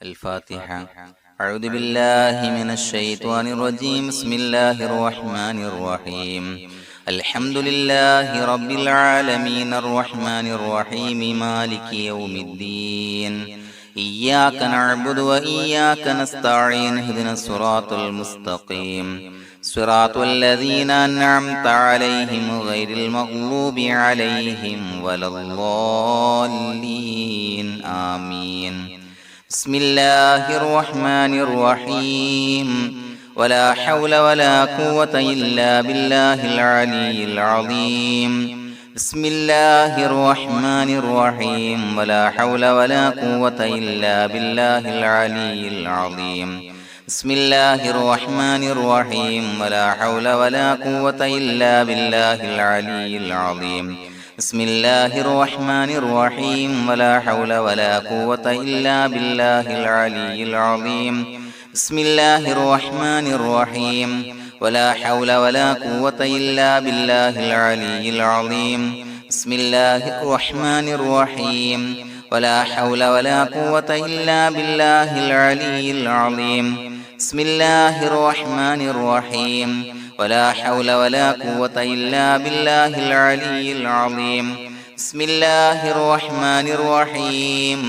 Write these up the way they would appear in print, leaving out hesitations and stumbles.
الفاتحة. أعوذ بالله من الشيطان الرجيم. بسم الله الرحمن الرحيم. الحمد لله رب العالمين الرحمن الرحيم مالك يوم الدين. إياك نعبد وإياك نستعين. اهدنا الصراط المستقيم صراط الذين أنعمت عليهم غير المغضوب عليهم ولا الضالين. آمين. بسم الله الرحمن الرحيم. ولا حول ولا قوة إلا بالله العلي العظيم. بسم الله الرحمن الرحيم. ولا حول ولا قوة إلا بالله العلي العظيم. بسم الله الرحمن الرحيم. ولا حول ولا قوة إلا بالله العلي العظيم. بسم الله الرحمن الرحيم. ولا حول ولا قوة إلا بالله العلي العظيم. بسم الله الرحمن الرحيم. ولا حول ولا قوة إلا بالله العلي العظيم. بسم الله الرحمن الرحيم. ولا حول ولا قوة إلا بالله العلي العظيم. بسم الله الرحمن الرحيم. ولا حول ولا قوة إلا بالله العلي العظيم. بسم الله الرحمن الرحيم.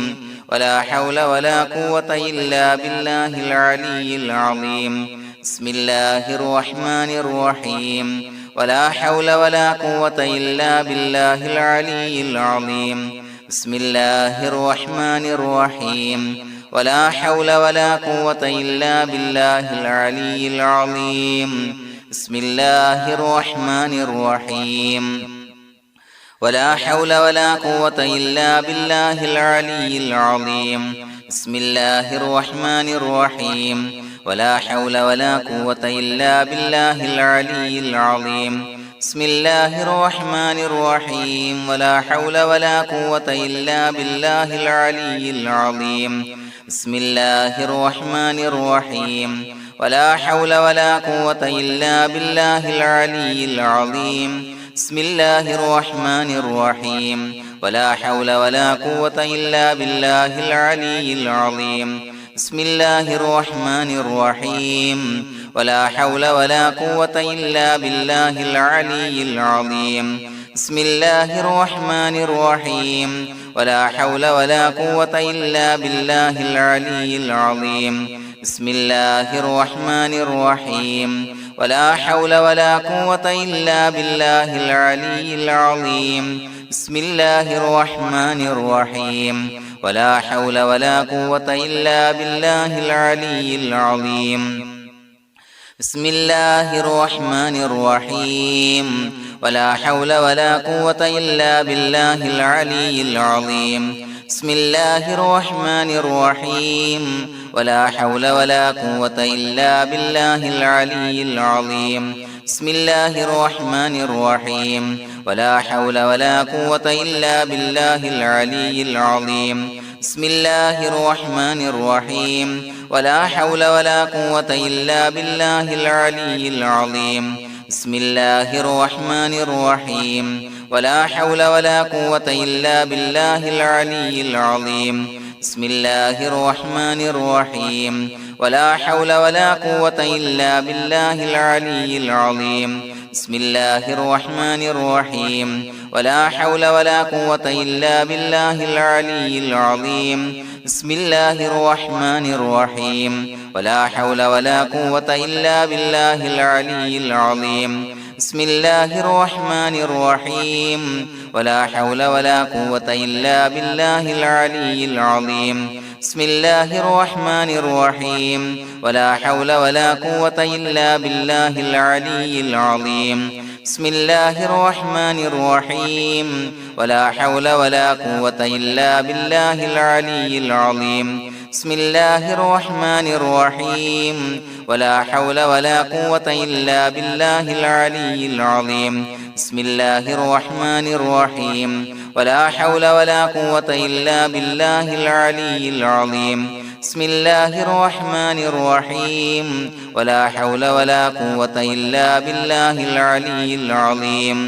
ولا حول ولا قوة إلا بالله العلي العظيم. بسم الله الرحمن الرحيم. ولا حول ولا قوة إلا بالله العلي العظيم. بسم الله الرحمن الرحيم. ولا حول ولا قوة إلا بالله العلي العظيم. بسم الله الرحمن الرحيم. ولا حول ولا قوة إلا بالله العلي العظيم. بسم الله الرحمن الرحيم. ولا حول ولا قوة إلا بالله العلي العظيم. بسم الله الرحمن الرحيم. ولا حول ولا قوة إلا بالله العلي العظيم. بسم الله الرحمن الرحيم. ولا حول ولا قوة إلا بالله العلي العظيم. بسم الله الرحمن الرحيم. ولا حول ولا قوة إلا بالله العلي العظيم. بسم الله الرحمن الرحيم. ولا حول ولا قوة إلا بالله العلي العظيم. بسم الله الرحمن الرحيم. ولا حول ولا قوة إلا بالله العلي العظيم. بسم الله الرحمن الرحيم. ولا حول ولا قوة إلا بالله العلي العظيم. بسم الله الرحمن الرحيم. ولا حول ولا قوة إلا بالله العلي العظيم. بسم الله الرحمن الرحيم. ولا حول ولا قوة إلا بالله العلي العظيم. بسم الله الرحمن الرحيم. ولا حول ولا قوة إلا بالله العلي العظيم. بسم الله الرحمن الرحيم. ولا حول ولا قوة إلا بالله العلي العظيم. بسم الله الرحمن الرحيم. ولا حول ولا قوة إلا بالله العلي العظيم. بسم الله الرحمن الرحيم. ولا حول ولا قوة إلا بالله العلي العظيم. بسم الله الرحمن الرحيم. ولا حول ولا قوة إلا بالله العلي العظيم. بسم الله الرحمن الرحيم. ولا حول ولا قوة إلا بالله العلي العظيم. بسم الله الرحمن الرحيم. ولا حول ولا قوة إلا بالله العلي العظيم. بسم الله الرحمن الرحيم. ولا حول ولا قوة إلا بالله العلي العظيم. بسم الله الرحمن الرحيم. ولا حول ولا قوة إلا بالله العلي العظيم. بسم الله الرحمن الرحيم. ولا حول ولا قوة إلا بالله العلي العظيم. بسم الله الرحمن الرحيم. ولا حول ولا قوة إلا بالله العلي العظيم. بسم الله الرحمن الرحيم. ولا حول ولا قوة إلا بالله العلي العظيم. بسم الله الرحمن الرحيم. ولا حول ولا قوة إلا بالله العلي العظيم.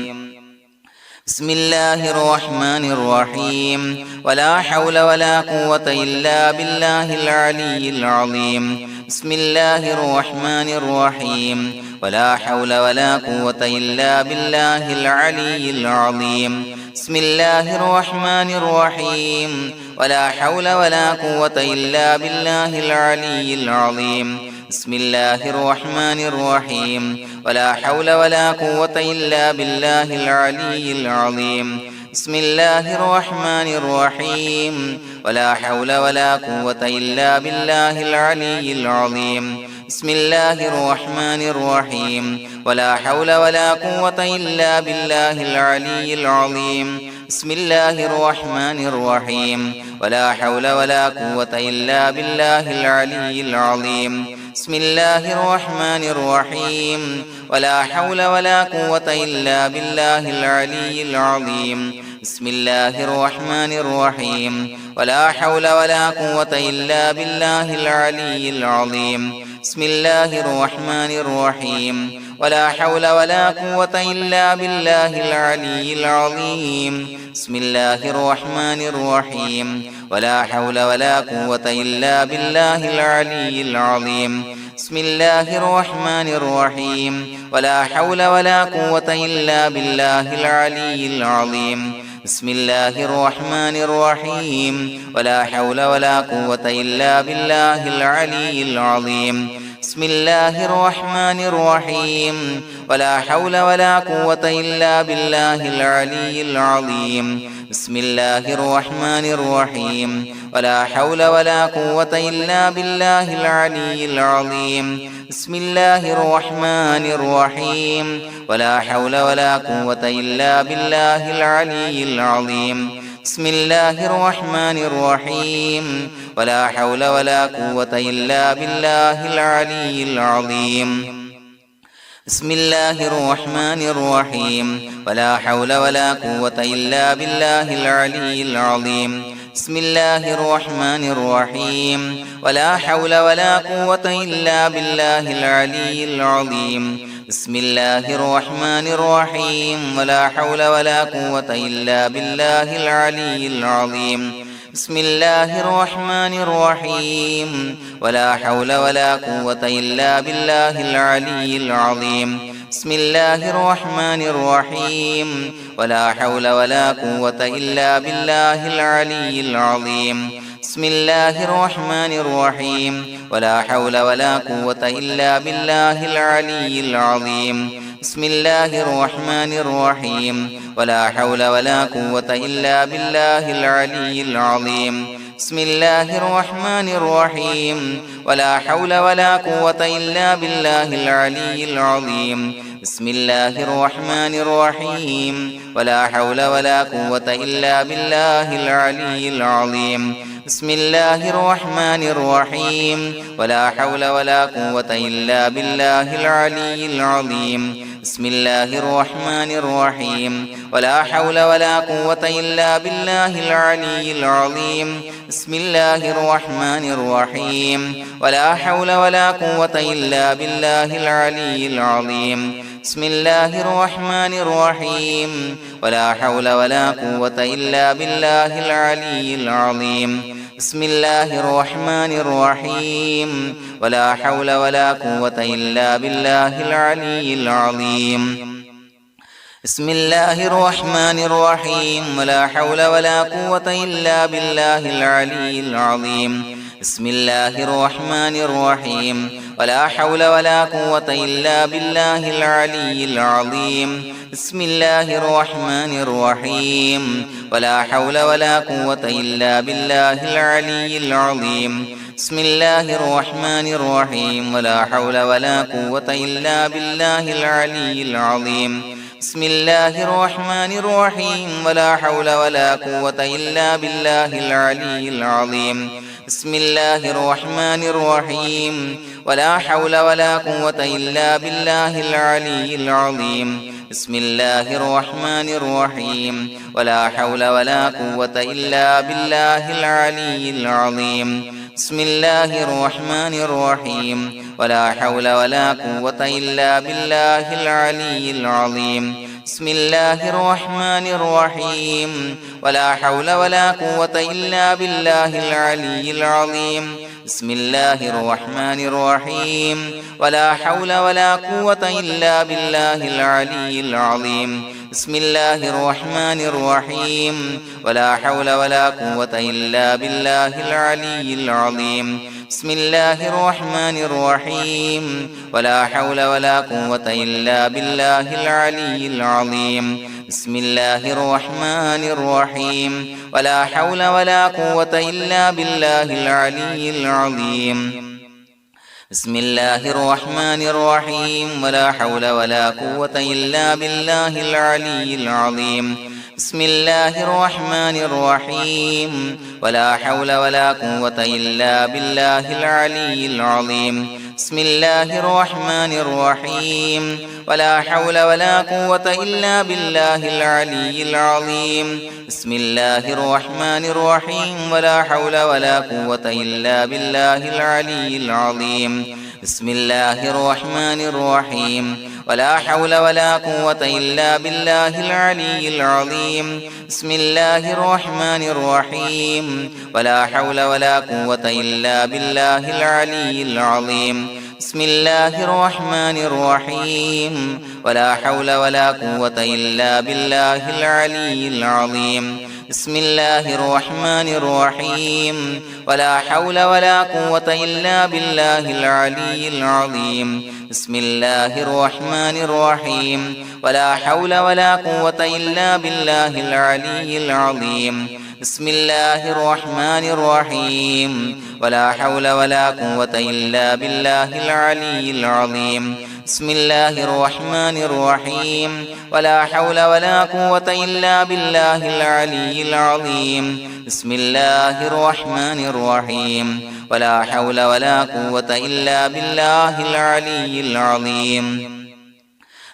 بسم الله الرحمن الرحيم ولا حول ولا قوة إلا بالله العلي العظيم بسم الله الرحمن الرحيم ولا حول ولا قوة إلا بالله العلي العظيم بسم الله الرحمن الرحيم ولا حول ولا قوة إلا بالله العلي العظيم بسم الله الرحمن الرحيم ولا حول ولا قوة إلا بالله العلي العظيم بسم الله الرحمن الرحيم ولا حول ولا قوة إلا بالله العلي العظيم بسم الله الرحمن الرحيم ولا حول ولا قوة إلا بالله العلي العظيم بسم الله الرحمن الرحيم ولا حول ولا قوة إلا بالله العلي العظيم بسم الله الرحمن الرحيم ولا حول ولا قوة إلا بالله العلي العظيم بسم الله الرحمن الرحيم ولا حول ولا قوة إلا بالله العلي العظيم بسم الله الرحمن الرحيم ولا حول ولا قوة إلا بالله العلي العظيم بسم الله الرحمن الرحيم ولا حول ولا قوة إلا بالله العلي العظيم بسم الله الرحمن الرحيم ولا حول ولا قوة إلا بالله العلي العظيم بسم الله الرحمن الرحيم ولا حول ولا قوة إلا بالله العلي العظيم بسم الله الرحمن الرحيم ولا حول ولا قوة إلا بالله العلي العظيم بسم الله الرحمن الرحيم ولا حول ولا قوة إلا بالله العلي العظيم بسم الله الرحمن الرحيم ولا حول ولا قوة إلا بالله العلي العظيم بسم الله الرحمن الرحيم ولا حول ولا قوة إلا بالله العلي العظيم بسم الله الرحمن الرحيم ولا حول ولا قوة إلا بالله العلي العظيم بسم الله الرحمن الرحيم ولا حول ولا قوة إلا بالله العلي العظيم بسم الله الرحمن الرحيم ولا حول ولا قوة إلا بالله العلي العظيم بسم الله الرحمن الرحيم ولا حول ولا قوة إلا بالله العلي العظيم بسم الله الرحمن الرحيم ولا حول ولا قوة إلا بالله العلي العظيم بسم الله الرحمن الرحيم ولا حول ولا قوة إلا بالله العلي العظيم بسم الله الرحمن الرحيم ولا حول ولا قوة إلا بالله العلي العظيم بسم الله الرحمن الرحيم ولا حول ولا قوة إلا بالله العلي العظيم بسم الله الرحمن الرحيم ولا حول ولا قوة إلا بالله العلي العظيم بسم الله الرحمن الرحيم ولا حول ولا قوة إلا بالله العلي العظيم بسم الله الرحمن الرحيم ولا حول ولا قوة إلا بالله العلي العظيم بسم الله الرحمن الرحيم ولا حول ولا قوة إلا بالله العلي العظيم بسم الله الرحمن الرحيم ولا حول ولا قوة إلا بالله العلي العظيم بسم الله الرحمن الرحيم ولا حول ولا قوة إلا بالله العلي العظيم بسم الله الرحمن الرحيم ولا حول ولا قوة إلا بالله العلي العظيم بسم الله الرحمن الرحيم ولا حول ولا قوة إلا بالله العلي العظيم بسم الله الرحمن الرحيم ولا حول ولا قوة إلا بالله العلي العظيم بسم الله الرحمن الرحيم ولا حول ولا قوة إلا بالله العلي العظيم بسم الله الرحمن الرحيم ولا حول ولا قوة إلا بالله العلي العظيم بسم الله الرحمن الرحيم ولا حول ولا قوة إلا بالله العلي العظيم بسم الله الرحمن الرحيم ولا حول ولا قوة إلا بالله العلي العظيم بسم الله الرحمن الرحيم ولا حول ولا قوة إلا بالله العلي العظيم بسم الله الرحمن الرحيم ولا حول ولا قوة إلا بالله العلي العظيم بسم الله الرحمن الرحيم ولا حول ولا قوة إلا بالله العلي العظيم بسم الله الرحمن الرحيم ولا حول ولا قوة إلا بالله العلي العظيم بسم الله الرحمن الرحيم ولا حول ولا قوة إلا بالله العلي العظيم بسم الله الرحمن الرحيم ولا حول ولا قوة إلا بالله العلي العظيم بسم الله الرحمن الرحيم ولا حول ولا قوة إلا بالله العلي العظيم بسم الله الرحمن الرحيم ولا حول ولا قوة إلا بالله العلي العظيم بسم الله الرحمن الرحيم ولا حول ولا قوة إلا بالله العلي العظيم بسم الله الرحمن الرحيم ولا حول ولا قوة إلا بالله العلي العظيم بسم الله الرحمن الرحيم ولا حول ولا قوة إلا بالله العلي العظيم بسم الله الرحمن الرحيم ولا حول ولا قوة إلا بالله العلي العظيم بسم الله الرحمن الرحيم ولا حول ولا قوة إلا بالله العلي العظيم بسم الله الرحمن الرحيم ولا حول ولا قوة إلا بالله العلي العظيم بسم الله الرحمن الرحيم ولا حول ولا قوة إلا بالله العلي العظيم بسم الله الرحمن الرحيم ولا حول ولا قوة إلا بالله العلي العظيم بسم الله الرحمن الرحيم ولا حول ولا قوة إلا بالله العلي العظيم بسم الله الرحمن الرحيم ولا حول ولا قوة إلا بالله العلي العظيم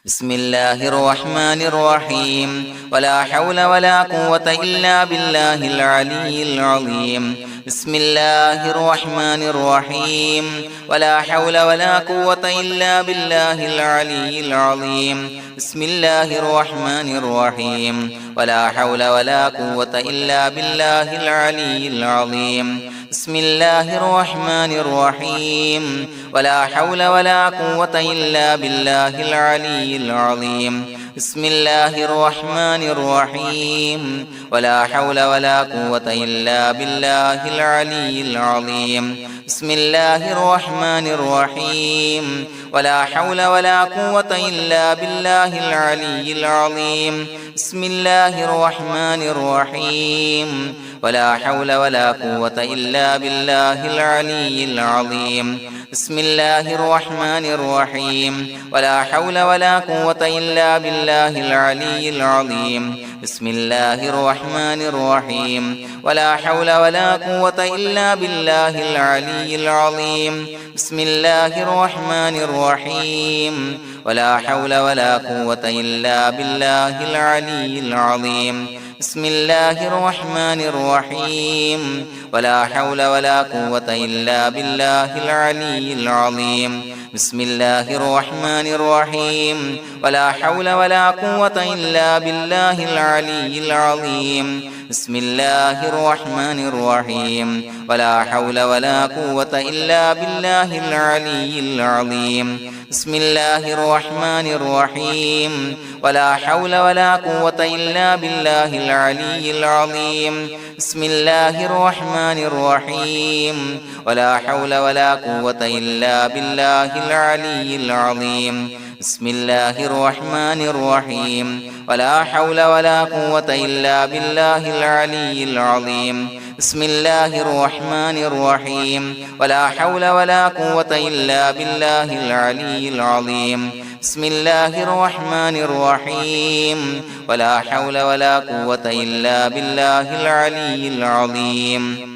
بسم الله الرحمن الرحيم ولا حول ولا قوة إلا بالله العلي العظيم بسم الله الرحمن الرحيم ولا حول ولا قوة إلا بالله العلي العظيم بسم الله الرحمن الرحيم ولا حول ولا قوة إلا بالله العلي العظيم بسم الله الرحمن الرحيم ولا حول ولا قوة إلا بالله العلي العظيم بسم الله الرحمن الرحيم ولا حول ولا قوة إلا بالله العلي العظيم بسم الله الرحمن الرحيم ولا حول ولا قوة إلا بالله العلي العظيم بسم الله الرحمن الرحيم ولا حول ولا قوة إلا بالله العلي العظيم بسم الله الرحمن الرحيم ولا حول ولا قوة إلا بالله العلي العظيم بسم الله الرحمن الرحيم ولا حول ولا قوة إلا بالله العلي العظيم بسم الله الرحمن الرحيم ولا حول ولا قوة إلا بالله العلي العظيم بسم الله الرحمن الرحيم ولا حول ولا قوة إلا بالله العلي العظيم بسم الله الرحمن الرحيم ولا حول ولا قوة إلا بالله العلي العظيم بسم الله الرحمن الرحيم ولا حول ولا قوة إلا بالله العلي العظيم بسم الله الرحمن الرحيم ولا حول ولا قوة إلا بالله العلي العظيم بسم الله الرحمن الرحيم ولا حول ولا قوة إلا بالله العلي العظيم بسم الله الرحمن الرحيم ولا حول ولا قوة إلا بالله العلي العظيم بسم الله الرحمن الرحيم ولا حول ولا قوة إلا بالله العلي العظيم بسم الله الرحمن الرحيم ولا حول ولا قوة إلا بالله العلي العظيم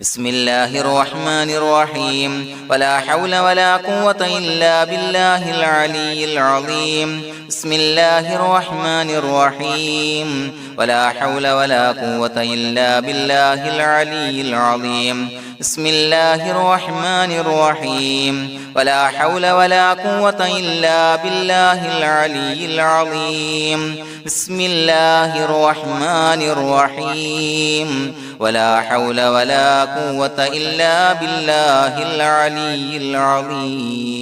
بسم الله الرحمن الرحيم ولا حول ولا قوة إلا بالله العلي العظيم بسم الله الرحمن الرحيم ولا حول ولا قوة إلا بالله العلي العظيم بسم الله الرحمن الرحيم ولا حول ولا قوة إلا بالله العلي العظيم بسم الله الرحمن الرحيم ولا حول ولا قوة إلا بالله العلي العظيم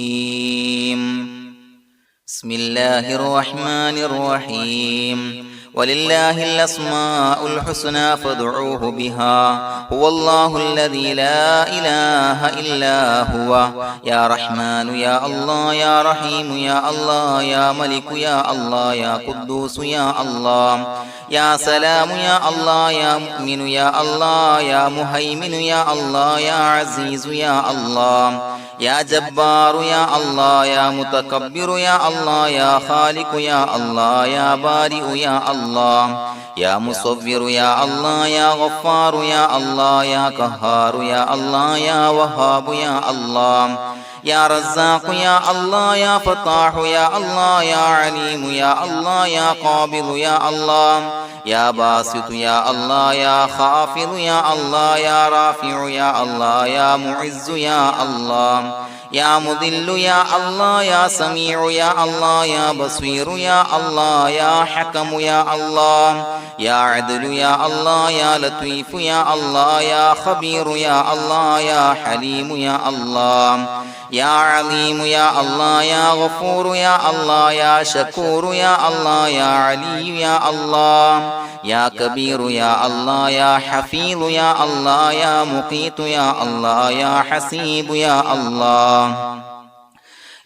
بسم الله الرحمن الرحيم ولله الأسماء الحسنى فادعوه بها هو الله الذي لا إله إلا هو يا رحمن يا الله يا رحيم يا الله يا ملك يا الله يا قدوس يا الله يا سلام يا الله يا مؤمن يا الله يا مهيمن يا الله يا عزيز يا الله يا جبار يا الله يا متكبر يا الله يا خالق يا الله يا بارئ يا الله يا مصور يا الله يا غفار يا الله يا قهار يا الله يا وهاب يا الله يا رزاق يا الله يا فتاح يا الله يا عليم يا الله يا قابض يا الله يا باسط يا الله يا خافض يا الله يا رافع يا الله يا معز يا الله يا مذل يا الله يا سميع يا الله يا بصير يا الله يا حكم يا الله يا عدل يا الله يا لطيف يا الله يا خبير يا الله يا حليم يا الله يا عليم يا الله يا غفور يا الله يا شكور يا الله يا علي يا الله يا كبير يا الله يا حفيظ يا الله يا مقيت يا الله يا حسيب يا الله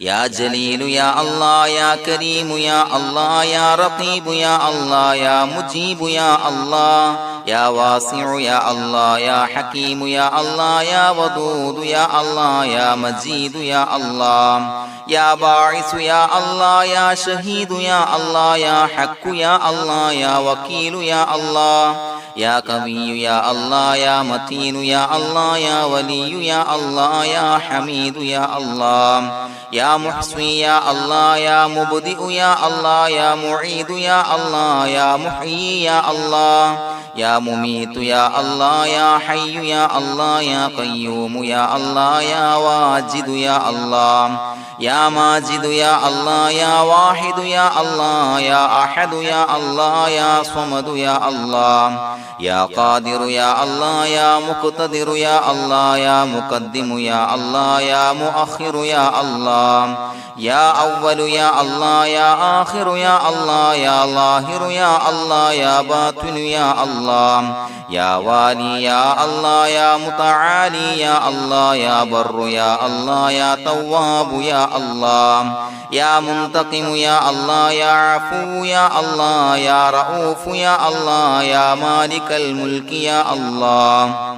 يا جليل يا الله يا كريم يا الله يا رقيب يا الله يا مجيب يا الله يا واسع يا الله يا حكيم يا الله يا ودود يا الله يا مجيد يا الله يا باعث يا الله يا شهيد يا الله يا حق يا الله يا وكيل يا الله يا قوي يا الله يا متين يا الله يا ولي يا الله يا حميد يا الله يا محصي يا الله يا مبدئ يا الله يا معيد يا الله يا محيي يا الله يا مميت يا الله يا حي يا الله يا قيوم يا الله يا واجد يا الله يا ماجد يا الله يا واحد يا الله يا أحد يا الله يا صمد يا الله يا قادر يا الله يا مقتدر يا الله يا مقدم يا الله يا مؤخر يا الله يا أول يا الله يا آخر يا الله يا ظاهر يا الله يا باطن يا الله يا والي يا الله يا متعالي يا الله يا بر يا الله يا تواب يا الله يا منتقم يا الله يا عفو يا الله يا رؤوف يا الله يا مالك الملك يا الله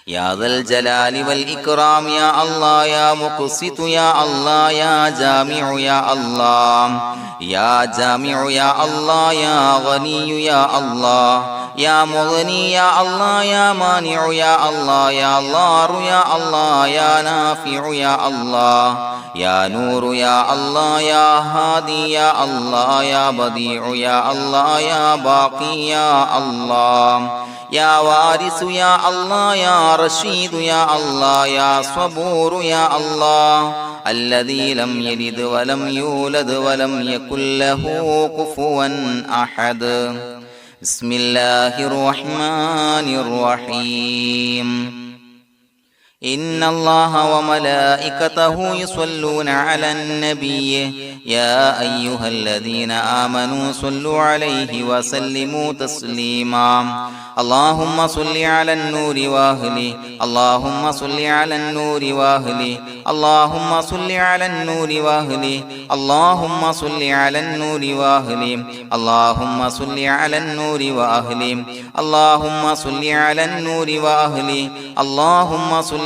يا ذا الجلال والإكرام يا الله يا مقسط يا الله يا جامع يا الله يا جامع يا الله يا غني يا الله يا مغني يا الله يا مانع يا الله يا ضار يا الله يا نافع يا الله يا نور يا الله يا هادي يا الله يا بديع يا الله يا باقي يا الله يا وارث يا الله يا رشيد يا الله يا صبور يا الله الذي لم يلد ولم يولد ولم يكن له كفوا أحد بسم الله الرحمن الرحيم إن الله وملائكته يصلون على النبي يا أيها الذين آمنوا صلوا عليه وسلموا تسليما اللهم صل على النور وأهله اللهم صل على النور وأهله اللهم صل على النور وأهله اللهم صل على النور وأهله اللهم صل على النور وأهله اللهم صل على النور وأهله اللهم صل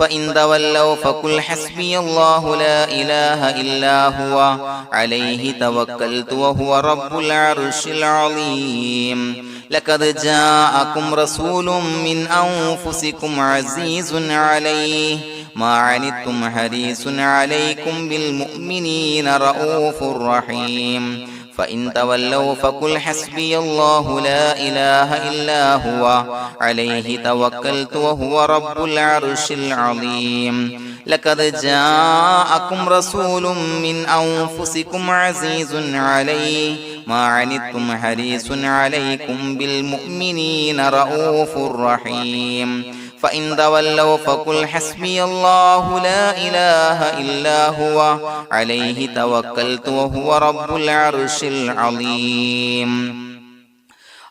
فإن تولوا فقل حسبي الله لا إله إلا هو عليه توكلت وهو رب العرش العظيم لقد جاءكم رسول من أنفسكم عزيز عليه ما عنتم حريص عليكم بالمؤمنين رؤوف رحيم فإن تولوا فقل حسبي الله لا إله إلا هو عليه توكلت وهو رب العرش العظيم لقد جاءكم رسول من أنفسكم عزيز عليه ما عنتم حريص عليكم بالمؤمنين رؤوف رحيم فإن تولوا فقل حسبي الله لا إله إلا هو عليه توكلت وهو رب العرش العظيم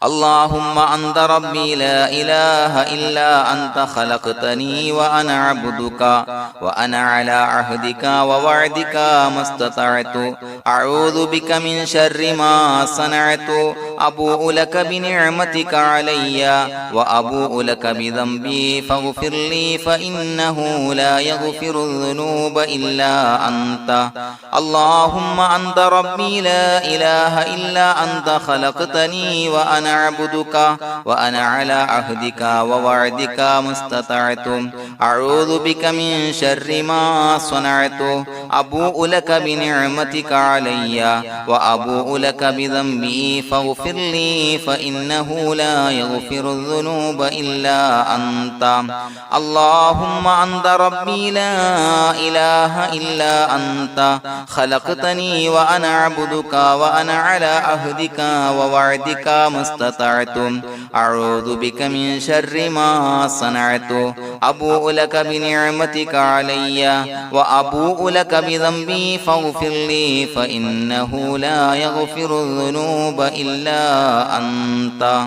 اللهم أنت ربي لا إله إلا أنت خلقتني وأنا عبدك وأنا على عهدك ووعدك ما استطعت أعوذ بك من شر ما صنعت أبوء لك بنعمتك علي وأبوء لك بذنبي فاغفر لي فإنه لا يغفر الذنوب إلا أنت اللهم أنت ربي لا إله إلا أنت خلقتني وأنا عبدك وأنا على عهدك ووعدك ما استطعت أعوذ بك من شر ما صنعت أبوء لك بنعمتك علي وأبوء لك بذنبي فاغفر لي فإنه لا يغفر الذنوب إلا أنت اللهم أنت ربي لا إله إلا أنت خلقتني وأنا عبدك وأنا على عهدك ووعدك ما استطعت أعوذ بك من شر ما صنعت أبوء لك بنعمتك علي وأبوء لك بذنبي فاغفر لي فإنه لا يغفر الذنوب إلا أنت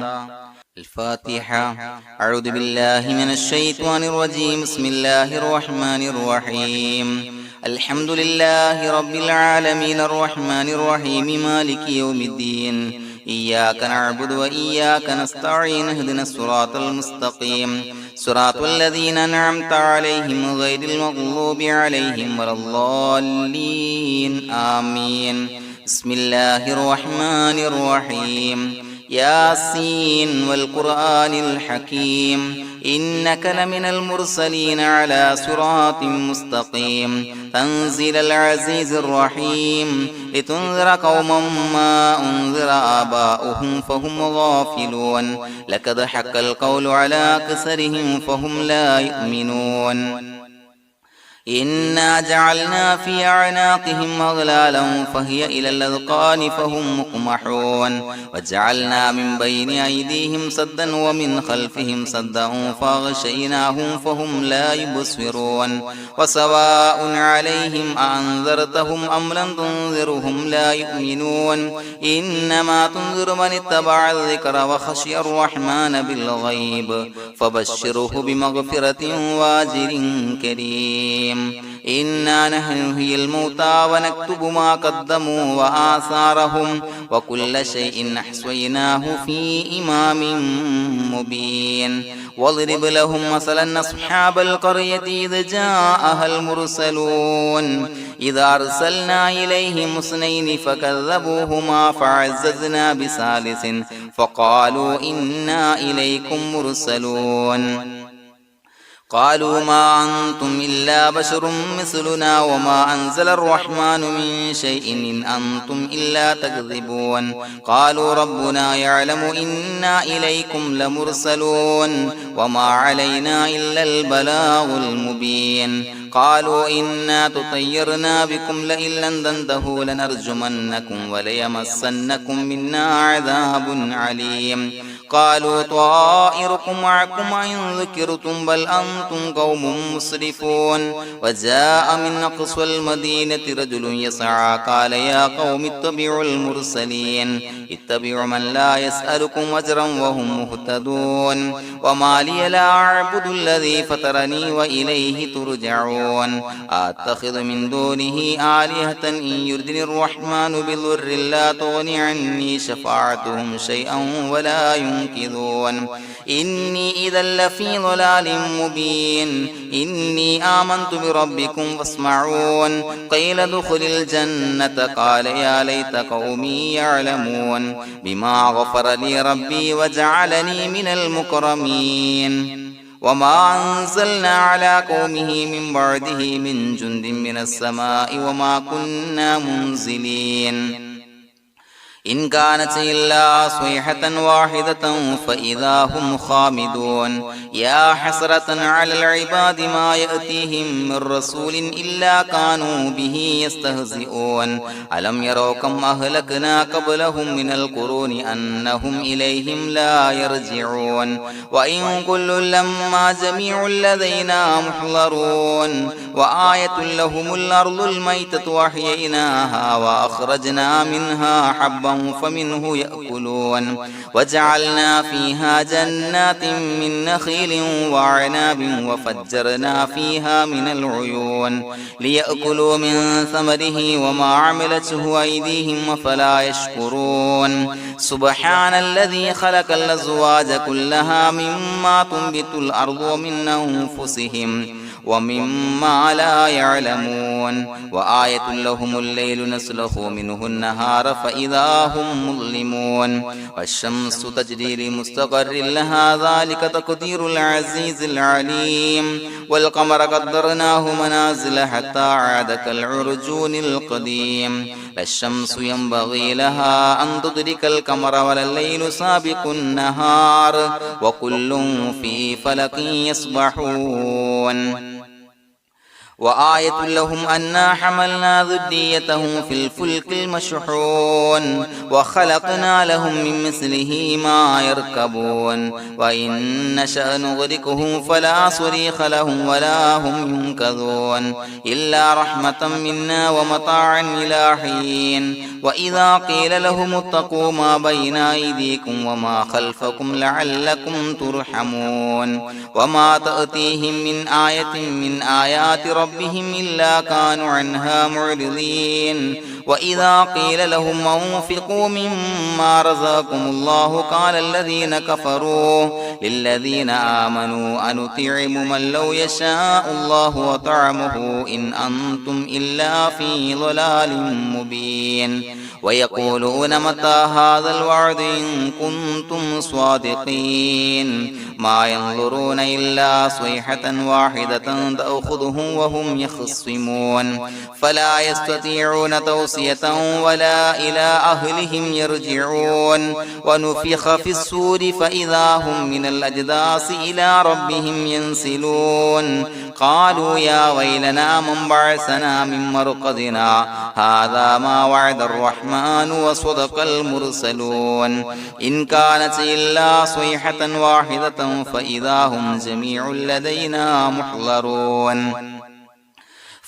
الفاتحة أعوذ بالله من الشيطان الرجيم بسم الله الرحمن الرحيم الحمد لله رب العالمين الرحمن الرحيم مالك يوم الدين إياك نعبد وإياك نستعين اهدنا الصراط المستقيم صراط الذين أنعمت عليهم غير المغضوب عليهم ولا الضالين آمين بسم الله الرحمن الرحيم ياسين والقرآن الحكيم إنك لمن المرسلين على صراط مستقيم تنزيل العزيز الرحيم لتنذر قوما ما أنذر آباؤهم فهم غافلون لقد حق القول على أكثرهم فهم لا يؤمنون إنا جعلنا في أعناقهم أغلالا فهي إلى الأذقان فهم مقمحون وجعلنا من بين أيديهم سدا ومن خلفهم سدا فأغشيناهم فهم لا يبصرون وسواء عليهم أأنذرتهم أم لم تنذرهم لا يؤمنون إنما تنذر من اتبع الذكر وخشي الرحمن بالغيب فبشره بمغفرة وأجر كريم إنا نحن نحيي الموتى ونكتب ما قدموا وآثارهم وكل شيء أحصيناه في إمام مبين واضرب لهم مثلا أصحاب القرية إذ جاءها المرسلون إذا أرسلنا إليهم اثنين فكذبوهما فعززنا بثالث فقالوا إنا إليكم مرسلون قالوا ما أنتم إلا بشر مثلنا وما أنزل الرحمن من شيء إن أنتم إلا تكذبون قالوا ربنا يعلم إنا إليكم لمرسلون وما علينا إلا البلاغ المبين قالوا إنا تطيرنا بكم لئن لم تنتهوا لنرجمنكم وليمسنكم منا عذاب عليم قالوا طائركم معكم إن ذكرتم بل أنتم قوم مسرفون وجاء من أقصى المدينة رجل يسعى قال يا قوم اتبعوا المرسلين اتبعوا من لا يسألكم أجرا وهم مهتدون وما لي لا أعبد الذي فطرني وإليه ترجعون أتخذ من دونه آلهة إن يردني الرحمن بضر لا تغني عني شفاعتهم شيئا ولا ينصرون ينكثون إني إذا لفي ضلال مبين إني آمنت بربكم فاسمعون قيل ادخل الجنة قال يا ليت قومي يعلمون بما غفر لي ربي وجعلني من المكرمين وما أنزلنا على قومه من بعده من جند من السماء وما كنا منزلين إن كانت إلا صيحة واحدة فإذا هم خامدون يا حسرة على العباد ما يأتيهم من رسول إلا كانوا به يستهزئون ألم يروا كم أهلكنا قبلهم من القرون أنهم إليهم لا يرجعون وإن كل لما جميع لدينا محضرون وآية لهم الأرض الميتة وأحييناها وأخرجنا منها حبا فمنه يأكلون وجعلنا فيها جنات من نخيل وعناب وفجرنا فيها من العيون ليأكلوا من ثمره وما عملته أيديهم فلا يشكرون سبحان الذي خلق الأزواج كلها مما تنبت الأرض ومن أنفسهم ومما لا يعلمون وآية لهم الليل نسلخ منه النهار فإذا هم مظلمون والشمس تجري لمستقر لها ذلك تقدير العزيز العليم والقمر قدرناه منازل حتى عاد كالعرجون القديم لا الشمس ينبغي لها أن تدرك القمر ولا الليل سابق النهار وكل في فلك يسبحون وآية لهم أنا حملنا ذريتهم في الفلك المشحون وخلقنا لهم من مثله ما يركبون وإن نشأ نغرقهم فلا صريخ لهم ولا هم ينقذون إلا رحمة منا ومتاعا إلى حين وإذا قيل لهم اتقوا ما بين أيديكم وما خلفكم لعلكم ترحمون وما تأتيهم من آية من آيات ربهم إلا كانوا عنها معرضين وإذا قيل لهم أنفقوا مما رزقكم الله قال الذين كفروا للذين آمنوا أنطعم من لو يشاء الله وطعمه إن أنتم إلا في ضلال مبين ويقولون متى هذا الوعد إن كنتم صادقين ما ينظرون إلا صيحة واحدة تأخذهم وهم يخصمون فلا يستطيعون توصية ولا إلى أهلهم يرجعون ونفخ في الصور فإذا هم من الأجداث إلى ربهم ينسلون قالوا يا ويلنا من بعثنا من مرقدنا هذا ما وعد الرحمن وصدق المرسلون إن كانت إلا صيحة واحدة فإذا هم جميع لدينا محضرون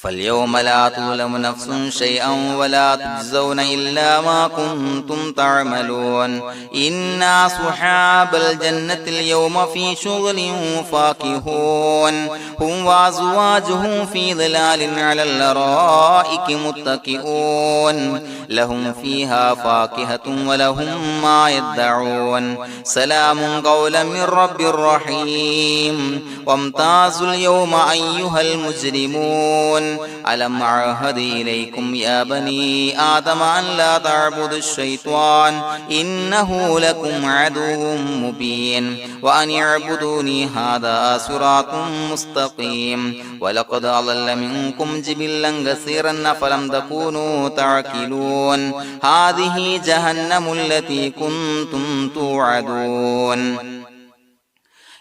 فاليوم لا تظلم نفس شيئا ولا تجزون إلا ما كنتم تعملون إنا أصحاب الجنة اليوم في شغل فاكهون هم وأزواجهم في ظلال على الأرائك متكئون لهم فيها فاكهة ولهم ما يدعون سلام قولا من رب رحيم وامتازوا اليوم أيها المجرمون ألم أعهد إليكم يا بني آدم أن لا تعبدوا الشيطان إنه لكم عدو مبين وأن اعبدوني هذا صراط مستقيم ولقد أضل منكم جبلا كثيرا فلم تكونوا تعقلون هذه جهنم التي كنتم توعدون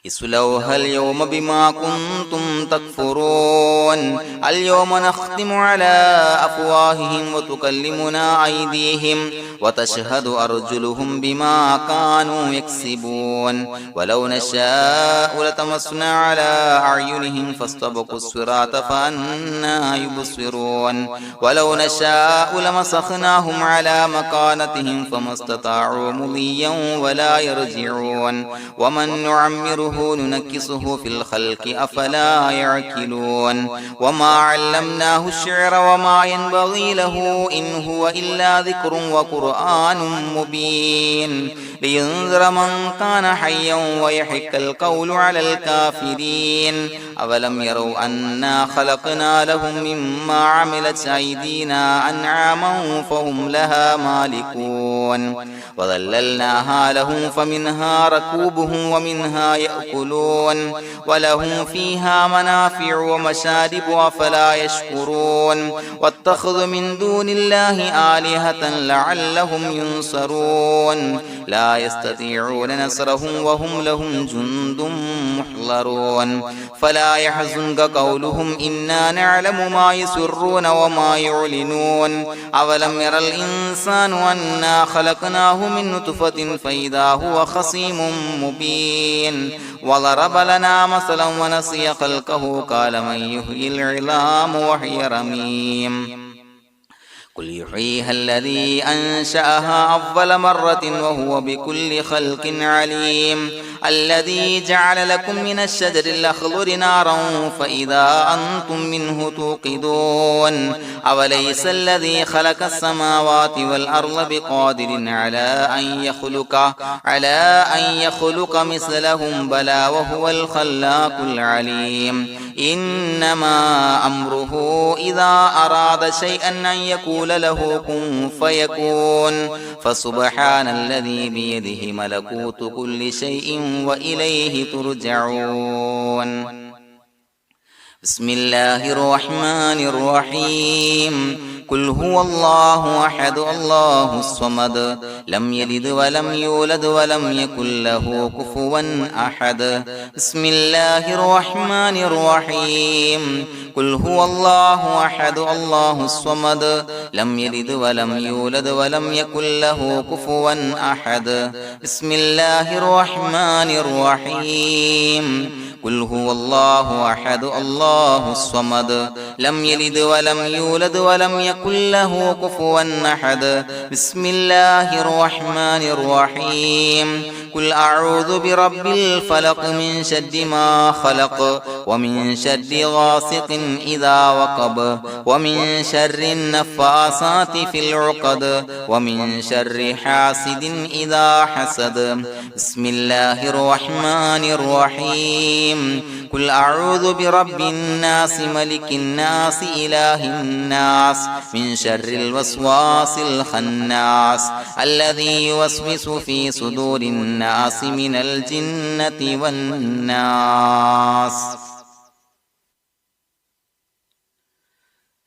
اصلوها اليوم بما كنتم تكفرون اليوم نختم على أفواههم وتكلمنا أيديهم وتشهد أرجلهم بما كانوا يكسبون ولو نشاء لتمسنا على أعينهم فاستبقوا الصراط فأنى يبصرون ولو نشاء لمسخناهم على مكانتهم فما استطاعوا مضيا ولا يرجعون ومن نعمره نعمره ننكسه في الخلق أفلا يعقلون وما علمناه الشعر وما ينبغي له إن هو إلا ذكر وقرآن مبين لينذر من كان حيا ويحق القول على الكافرين أولم يروا أنا خلقنا لهم مما عملت أيدينا أنعاما فهم لها مالكون وظللناها لهم فمنها ركوبهم ومنها يأكلون ولهم فيها منافع ومشارب أفلا يشكرون واتخذوا من دون الله آلهة لعلهم ينصرون لا يستطيعون نصرهم وهم لهم جند محضرون فلا يحزنك قولهم إنا نعلم ما يسرون وما يعلنون أولم ير الإنسان أنا خلقناه من نطفة فإذا هو خصيم مبين وضرب لنا مثلا ونسي خلقه قال من يحيي العظام وهي رميم قل يحييها الذي أنشأها أول مرة وهو بكل خلق عليم الذي جعل لكم من الشجر الأخضر نارا فإذا أنتم منه توقدون أوليس الذي خلق السماوات والأرض بقادر على أن يخلق مثلهم بلى وهو الخلاق العليم إنما أمره إذا أراد شيئا أن يقول له كن فيكون فسبحان الذي بيده ملكوت كل شيء وإليه ترجعون بسم الله الرحمن الرحيم قل هو الله أحد الله الصمد لم يلد ولم يولد ولم يكن له كفوا أحد بسم الله الرحمن الرحيم قل هو الله أحد الله الصمد لم يلد ولم يولد ولم يكن له كفوا أحد بسم الله الرحمن الرحيم قل هو الله أحد الله الصمد لم يلد ولم يولد ولم يكن له كفوا أحد بسم الله الرحمن الرحيم قل أعوذ برب الفلق من شر ما خلق ومن شر غاسق إذا وقب ومن شر النفاثات في العقد ومن شر حاسد إذا حسد بسم الله الرحمن الرحيم قل أعوذ برب الناس ملك الناس إله الناس من شر الوسواس الخناس الذي يوسوس في صدور الناس من الجنة والناس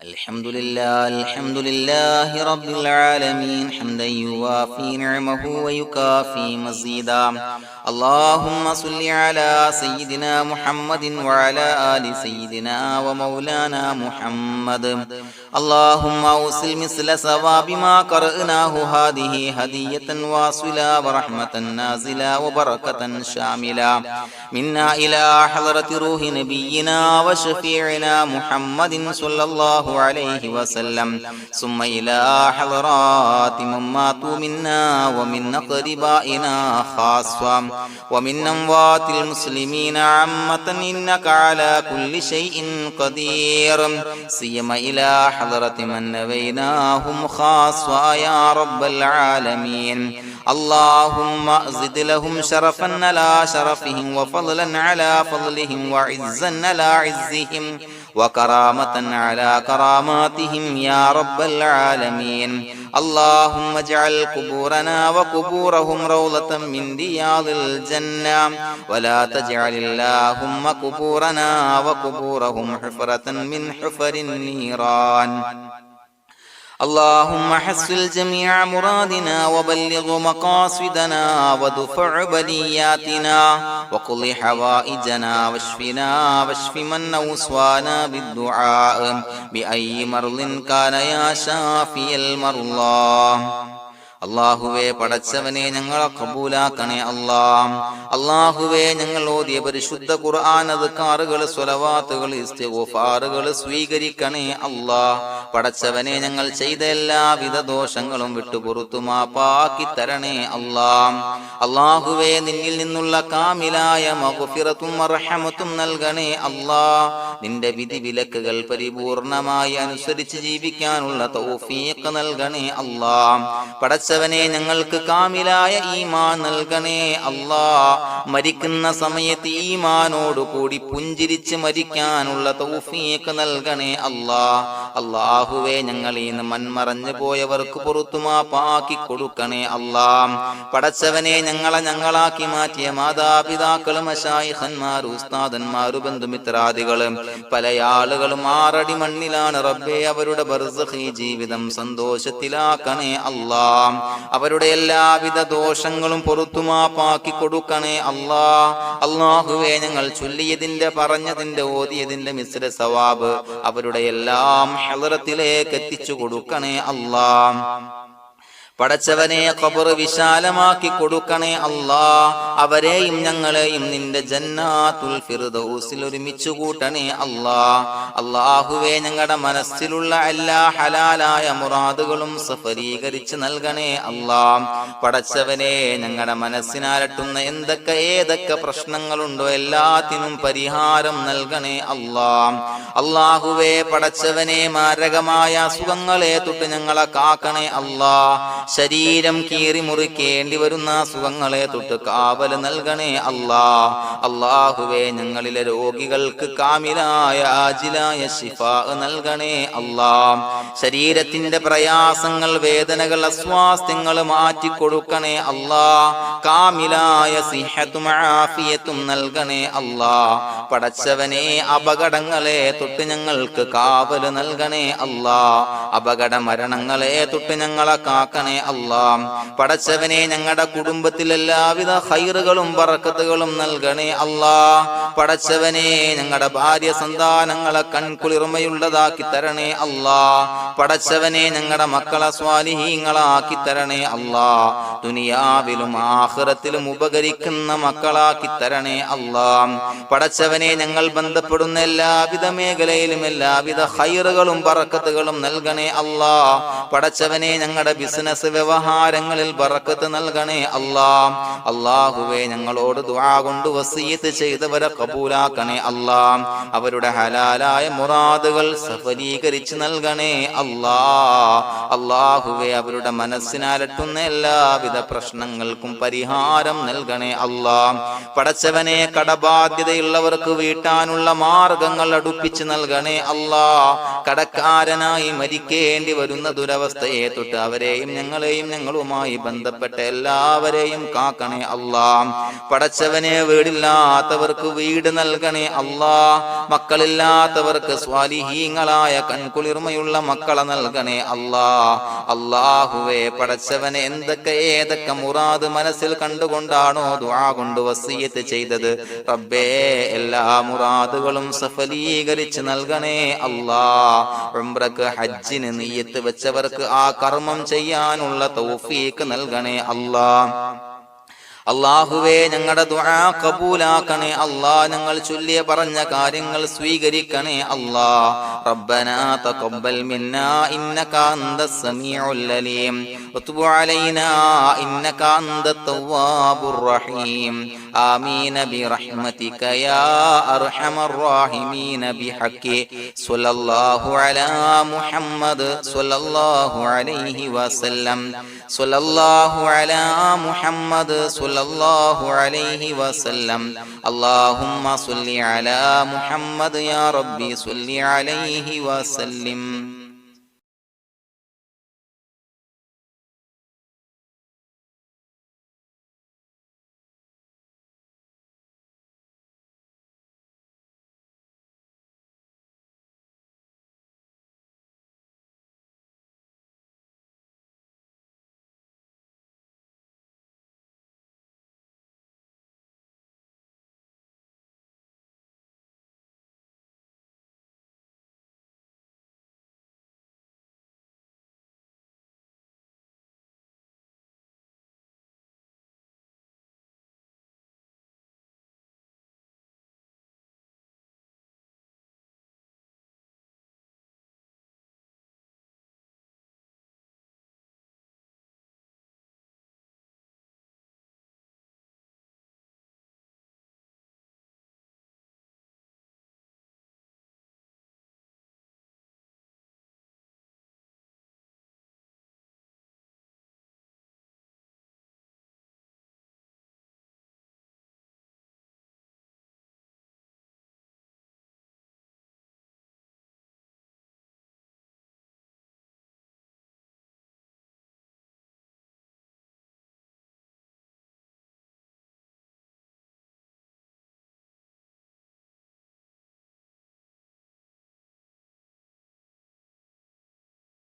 الحمد لله رب العالمين حمدا يوافي نعمه ويكافي مزيدا اللهم صل على سيدنا محمد وعلى آل سيدنا ومولانا محمد اللهم أوصل مثل ثواب ما قرأناه هذه هدية واصلة ورحمة نازلة وبركة شاملة منا إلى حضرة روح نبينا وشفيعنا محمد صلى الله عليه وسلم ثم إلى حضرات من ماتوا منا ومن أقربائنا خاصة ومن أموات المسلمين عامة إنك على كل شيء قدير سيما إلى حضرة من نبيناهم خاصة يا رب العالمين اللهم زد لهم شرفا على شرفهم وفضلا على فضلهم وعزا على عزهم وكرامة على كراماتهم يا رب العالمين اللهم اجعل قبورنا وقبورهم روضة من رياض الجنة ولا تجعل اللهم قبورنا وقبورهم حفرة من حفر النيران اللهم حصل جميع مرادنا وبلغ مقاصدنا ودفع بلياتنا وقض حوائجنا واشفنا واشف من أوصانا بالدعاء بأي مرض كان يا شافي المرضى അല്ലാഹുവേ പടച്ചവനെ ഞങ്ങളെ ഖബൂലാക്കണേ അല്ലാ. അല്ലാഹുവേ ഞങ്ങൾ ഓതിയ പരിശുദ്ധ ഖുർആൻ അദ്കാറുകൾ സ്വലവാത്തുകൾ ഇസ്തിഗ്ഫാറുകൾ സ്വീകരിക്കണേ അല്ലാ. പടച്ചവനെ ഞങ്ങൾ ചെയ്ത എല്ലാവിധ ദോഷങ്ങളും വിട്ടുപുറത്തു മാപ്പാക്കി തരണേ അല്ലാ. അല്ലാഹുവേ നിന്നിൽ നിന്നുള്ള കാമിലായ മഗ്ഫിറത്തും റഹ്മത്തും നൽകണേ അല്ലാ. നിന്റെ വിധി വിലക്കുകൾ പരിപൂർണമായി അനുസരിച്ച് ജീവിക്കാനുള്ള തൗഫീഖ് നൽകണേ അല്ലാ. പടച്ചവനെ ഞങ്ങൾക്ക് കാമിലായ ഈമാൻ നൽകണേ അല്ലാ. മരിക്കുന്ന സമയത്ത് ഈമാനോട് കൂടി പുഞ്ചിരിച്ച് മരിക്കാനുള്ള തൗഫീഖ് നൽകണേ അല്ലാ. അല്ലാഹുവേ ഞങ്ങളിൽ നിന്ന് മൺമറഞ്ഞു പോയവർക്ക് പുറത്തു മാപ്പാക്കി കൊടുക്കണേ അല്ലാ. പടച്ചവനെ ഞങ്ങളാക്കി മാറ്റിയ മാതാപിതാക്കളും മശായിഖന്മാരും ഉസ്താദന്മാരും ബന്ധുമിത്രാദികളും പല ആളുകളും 6 അടി മണ്ണിലാണ് റബ്ബേ. അവരുടെ ബർസഖി ജീവിതം സന്തോഷത്തിലാക്കണേ അല്ലാ. അവരുടെ എല്ലാവിധ ദോഷങ്ങളും പുറത്തു മാപ്പാക്കി കൊടുക്കണേ അല്ലാ. അല്ലാഹുവേ ഞങ്ങൾ ചൊല്ലിയതിന്റെ പറഞ്ഞതിന്റെ ഓതിയതിന്റെ മിശ്ര സവാബ് അവരുടെ എല്ലാം ഹളറത്തിലേക്ക് എത്തിച്ചു കൊടുക്കണേ അല്ലാ. പടച്ചവനെ ഖബർ വിശാലമാക്കി കൊടുക്കണേ അല്ലാ. അവരെയും ഞങ്ങളെയും നിന്റെ ജന്നാത്തുൽ ഫിർദൗസിൽ ഒരുമിച്ച് കൂട്ടണേ അല്ലാ. അല്ലാഹുവേ ഞങ്ങളുടെ മനസ്സിലുള്ള എല്ലാ ഹലാലായ മുറാദുകളും സഫലീകരിച്ച് നൽകണേ അല്ലാ. പടച്ചവനെ ഞങ്ങളുടെ മനസ്സിനാലട്ടുന്ന ഏതൊക്കെ പ്രശ്നങ്ങളുണ്ടോ എല്ലാത്തിനും പരിഹാരം നൽകണേ അല്ലാ. അല്ലാഹുവേ പടച്ചവനെ മാരകമായ അസുഖങ്ങളെ തൊട്ട് ഞങ്ങളെ കാക്കണേ അല്ലാ. ശരീരം കീറി മുറിക്കേണ്ടി വരുന്ന അസുഖങ്ങളെ തൊട്ട് കാവല് നൽകണേ അല്ലാ. അല്ലാഹുവേ ഞങ്ങളിലെ രോഗികൾക്ക് കാമിലായ ആജിലായ ശിഫാ നൽകണേ അല്ലാ. ശരീരത്തിന്റെ പ്രയാസങ്ങൾ വേദനകൾ അസ്വാസ്ഥ്യങ്ങൾ മാറ്റിക്കൊടുക്കണേ അല്ലാ. കാമിലായ സിഹത്തും ആഫിയത്തും നൽകണേ അല്ലാ. പടച്ചവനെ അപകടങ്ങളെ തൊട്ട് ഞങ്ങൾക്ക് കാവല് നൽകണേ അല്ലാ. അപകട മരണങ്ങളെ തൊട്ട് ഞങ്ങളെ കാക്കണേ അല്ലാ. പടച്ചവനെ ഞങ്ങളുടെ കുടുംബത്തിൽ എല്ലാവിധ ഖൈറുകളും ബറക്കത്തുകളും നൽകണേ അല്ലാ. പടച്ചവനെ ഞങ്ങളുടെ ഭാര്യ സന്താനങ്ങളെ കൺകുളിർമയുള്ളതാക്കി തരണേ അല്ലാ. പടച്ചവനെ ഞങ്ങളുടെ മക്കളെ സ്വാലിഹീങ്ങളാക്കി തരണേ അല്ലാ. ദുനിയാവിലും ആഖിറത്തിലും ഉപകരിക്കുന്ന മക്കളാക്കി തരണേ അല്ലാ. പടച്ചവനെ ഞങ്ങൾ ബന്ധപ്പെടുന്ന എല്ലാവിധ മേഖലയിലും എല്ലാവിധ ഖൈറുകളും ബറക്കത്തുകളും നൽകണേ അല്ലാ. പടച്ചവനെ ഞങ്ങളുടെ ബിസിനസ് വ്യവഹാരങ്ങളിൽ ബറക്കത്ത് നൽകണേ അല്ലാ. അല്ലാഹുവേ ഞങ്ങളോട് ദുആ കൊണ്ട് വസിയത്ത് ചെയ്തവരെ കബൂലാക്കണേ അല്ലാ. അവരുടെ ഹലാലായ മുറാദുകൾ സഫലീകരിച്ച് നൽകണേ അല്ലാ. അല്ലാഹുവേ അവരുടെ മനസ്സിനാലട്ടുന്ന എല്ലാവിധ പ്രശ്നങ്ങൾക്കും പരിഹാരം നൽകണേ അല്ലാ. പടച്ചവനെ കടബാധ്യതയുള്ളവർക്ക് വീട്ടാനുള്ള മാർഗങ്ങൾ അടുപ്പിച്ച് നൽകണേ അല്ലാ. കടക്കാരനായി മരിക്കേണ്ടി വരുന്ന ദുരവസ്ഥയെ തൊട്ട് അവരെയും ഞങ്ങളെയും ഞങ്ങളുമായി ബന്ധപ്പെട്ട എല്ലാവരെയും കാക്കണേ അല്ലാ. പടച്ചവനെ വീടില്ലാത്തവർക്ക് വീട് നൽകണേ അല്ലാ. മക്കളില്ലാത്തവർക്ക് സ്വാലിഹീങ്ങളായ കൺകുളിർമയുള്ള മക്കളെ നൽകണേ അല്ലാ. അല്ലാഹുവേ പടച്ചവനെ ഏതൊക്കെ മുറാദ് മനസ്സിൽ കണ്ടുകൊണ്ടാണോ ദുആ കൊണ്ട് വസിയത്ത് ചെയ്തത് റബ്ബേ എല്ലാ മുറാദുകളും സഫലീകരിച്ച് നൽകണേ അല്ലാ. ഉംറക്ക് ഹജ്ജിന് നിയ്യത്ത് വെച്ചവർക്ക് ആ കർമ്മം ചെയ്യാനുള്ള തൗഫീഖ് നൽകണേ അല്ലാ. അല്ലാഹുവേ ഞങ്ങളുടെ ദുആ ഖബൂലാക്കണേ അല്ലാ. ഞങ്ങൾ ചൊല്ലിയ പറഞ്ഞ കാര്യങ്ങൾ സ്വീകരിക്കണേ അല്ലാ. റബ്ബനാ തഖബ്ബൽ മിന്നാ ഇന്നക അന്തസ് സമീഉൽ അലീം വതുബ് അലൈനാ ഇന്നക അന്തത് തവ്വാബുർ റഹീം. ആമീൻ ബിറഹ്മതിക യാ അർഹമർ റഹീമീൻ ബിഹഖി സ്വല്ലല്ലാഹു അലാ മുഹമ്മദ് സ്വല്ലല്ലാഹു അലൈഹി വസല്ലം. സ്വല്ലല്ലാഹു അലാ മുഹമ്മദ് സ്വല്ലല്ലാഹു അലൈഹി വസല്ലം. അല്ലാഹുമ്മ സ്വല്ലി അലാ മുഹമ്മദ് യാ റബ്ബി സ്വല്ലി അലൈഹി വസല്ലം.